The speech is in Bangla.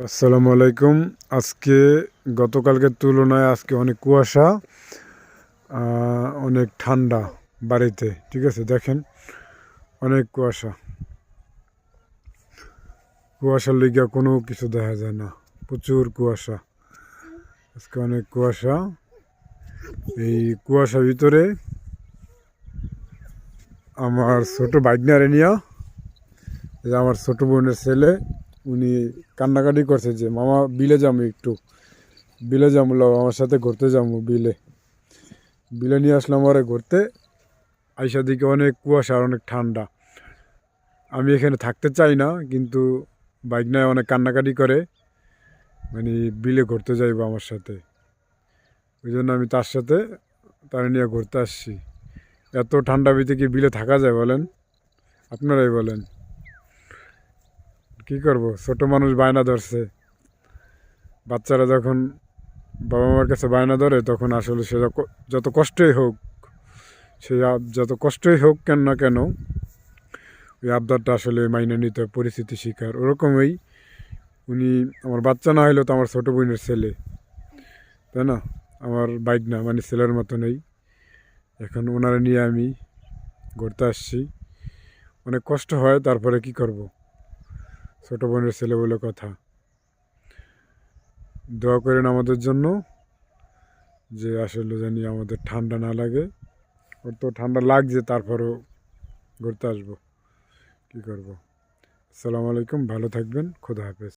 আসসালামু আলাইকুম। আজকে গতকালকের তুলনায় আজকে অনেক কুয়াশা, অনেক ঠান্ডা বাড়িতে। ঠিক আছে, দেখেন অনেক কুয়াশা। কুয়াশার লিগা কোনো কিছু দেখা যায় না, প্রচুর কুয়াশা। আজকে অনেক কুয়াশা। এই কুয়াশার ভিতরে আমার ছোট ভাগ্নারে নিয়ে, এই যে আমার ছোট বোনের ছেলে, উনি কান্নাকাটি করছে যে মামা বিলে যাবো, একটু বিলে যাবো, আমার সাথে ঘুরতে যাবো বিলে। বিলে নিয়ে আসলাম ওরে ঘুরতে। আইসা দিকে অনেক কুয়াশা আর অনেক ঠান্ডা। আমি এখানে থাকতে চাই না, কিন্তু বাইক নিয়ে অনেক কান্নাকাটি করে, মানে বিলে ঘুরতে যাইবো আমার সাথে। ওই জন্য আমি তার সাথে তার নিয়ে ঘুরতে আসছি। এত ঠান্ডা ভিতরে কি বিলে থাকা যায় বলেন? আপনারাই বলেন। কি করব, ছোট মানুষ বায়না ধরছে। বাচ্চারা যখন বাবা মার কাছে বায়না ধরে, তখন আসলে সে যত কষ্টই হোক, সে যত কষ্টই হোক কেন না কেন, ওই আবদারটা আসলে মাইনে নিতে হয়, পরিস্থিতি শিকার। ওরকমই উনি আমার বাচ্চা না হইলেও তো আমার ছোটো বোনের ছেলে, তাই না? আমার বাইক না, মানে ছেলের মতো নেই। এখন ওনারা নিয়ে আমি ঘুরতে আসছি। অনেক কষ্ট হয়, তারপরে কি করব, ছোটো বোনের ছেলে বলে কথা। দোয়া করেন আমাদের জন্য, যে আসলে জানি আমাদের ঠান্ডা না লাগে। ওর তো ঠান্ডা লাগছে, তারপরেও ঘুরতে আসবো, কি করব। আসসালামু আলাইকুম, ভালো থাকবেন, খোদা হাফেজ।